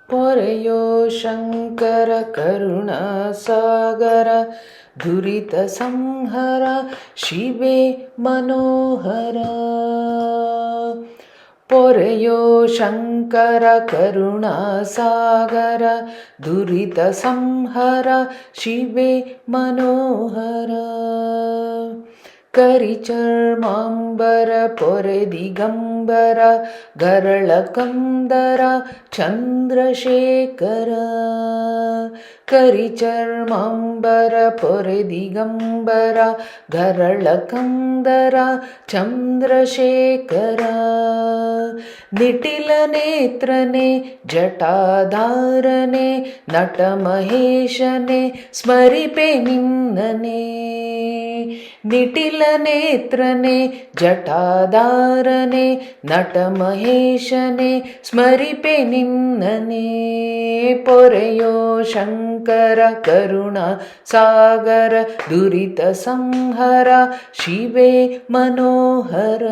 ಪೊರೆಯೋ ಶಂಕರ ಕರುಣಾಸಾಗರ ದುರಿತ ಸಂಹರ ಶಿವೆ ಮನೋಹರ. ಪೊರೆಯೋ ಶಂಕರ ಕರುಣಾಸಾಗರ ದುರಿತ ಸಂಹರ ಶಿವೆ ಮನೋಹರ. ಕರಿಚರ್ಮಾಂಬರ ಪೊರೆ ದಿಗಂಬರ ಗರಳ ಕಂದರ ಚಂದ್ರಶೇಖರ. ಕರಿಚರ್ಮಾಂಬರ ಪೊರೆ ದಿಗಂಬರ ಗರಳ ಕಂದರ ಚಂದ್ರಶೇಖರ. ನಿಟಿಲ ನೇತ್ರನೆ ಜಟಾಧಾರನೆ ನಟ ಮಹೇಶನೆ ಸ್ಮರಿಪೆ ನಿನ್ನನೆ. ನಿಟಿಲ ನೇತ್ರನೆ ಜಟಾಧಾರನೆ ನಟ ಮಹೇಶನೆ ಸ್ಮರಿಪೆ ನಿನ್ನನೆ. ಪೊರೆಯೋ ಶಂಕರ ಕರುಣಾ ಸಾಗರ ದುರಿತ ಸಂಹರ ಶಿವೆ ಮನೋಹರ.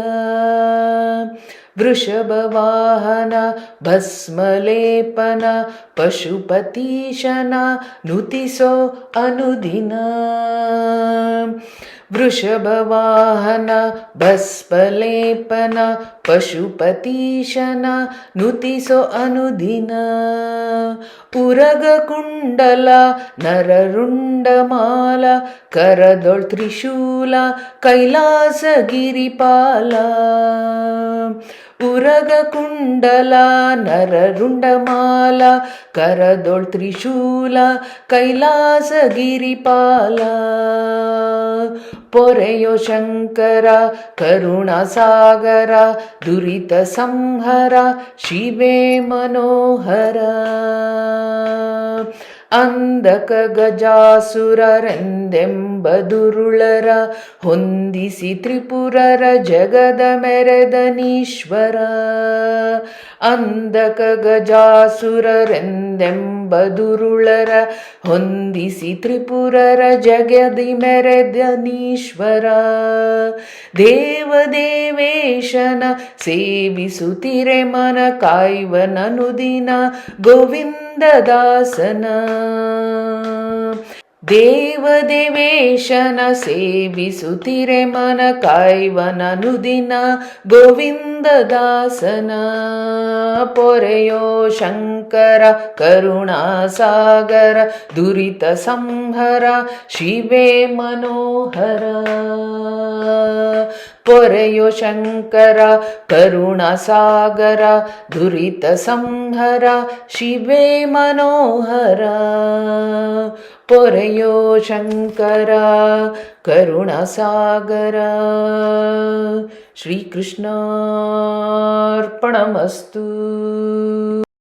ವೃಷಭ ವಾಹನ ಭಸ್ಮಲೇಪನ ಪಶುಪತೀಶನ ನುತಿಸೋ ಅನುದಿನ. ವೃಷಭ ವಾಹನ ಭಸ್ಮಲೇಪನ ಪಶುಪತೀಶನ ನುತಿಸೋ ಅನುದಿನ. ಉರಗ ಕುಂಡಲ ನರರುಂಡಮಾಲ ಕರದೊಳ್ ತ್ರಿಶೂಲ ಕೈಲಾಸ ಗಿರಿಪಾಲ. ಉರಗ ಕುಂಡಲ ನರರುಂಡಮಾಲ ಕರದೊಳ್ ತ್ರಿಶೂಲ ಕೈಲಾಸ ಗಿರಿಪಾಲ. ಪೊರೆಯೋ ಶಂಕರ ಕರುಣಾಸಾಗರ ದುರಿತ ಸಂಹರ ಶಿವೆ ಮನೋಹರ. ಅಂಧಕ ಗಜಾಸುರರೆಂದೆಂಬದುರುಳರ ಹೊಂದಿಸಿ ತ್ರಿಪುರರ ಜಗದ ಮೆರೆದನೀಶ್ವರ. ಅಂಧಕ ಗಜಾಸುರರೆಂದೆಂಬದುರುಳರ ಹೊಂದಿಸಿ ತ್ರಿಪುರರ ಜಗದಿ ಮೆರೆದನೀಶ್ವರ. ದೇವದೇವೇಶನ ಸೇವಿಸುತ್ತಿರೆ ಮನ ಕಾಯ್ವನನುದಿನ ಗೋವಿಂದದಾಸನ. ದೇವದೇವೇಶನ ಸೇವಿಸುತ್ತಿರೆ ಮನ ಕಾಯ್ವನನುದಿನ ಗೋವಿಂದದಾಸನ. ಪೊರೆಯೋ ಶಂಕರ ಕರುಣಾಸಾಗರ ದುರಿತ ಸಂಹರ ಶಿವೆ ಮನೋಹರ. ಪೊರೆಯೋ ಶಂಕರ ಕರುಣಾಸಾಗರ ದುರಿತ ಸಂಹರ ಶಿವೆ ಮನೋಹರ. ಪೊರೆಯೋ ಶಂಕರ ಕರುಣಾಸಾಗರ. ಶ್ರೀಕೃಷ್ಣಾರ್ಪಣಮಸ್ತು.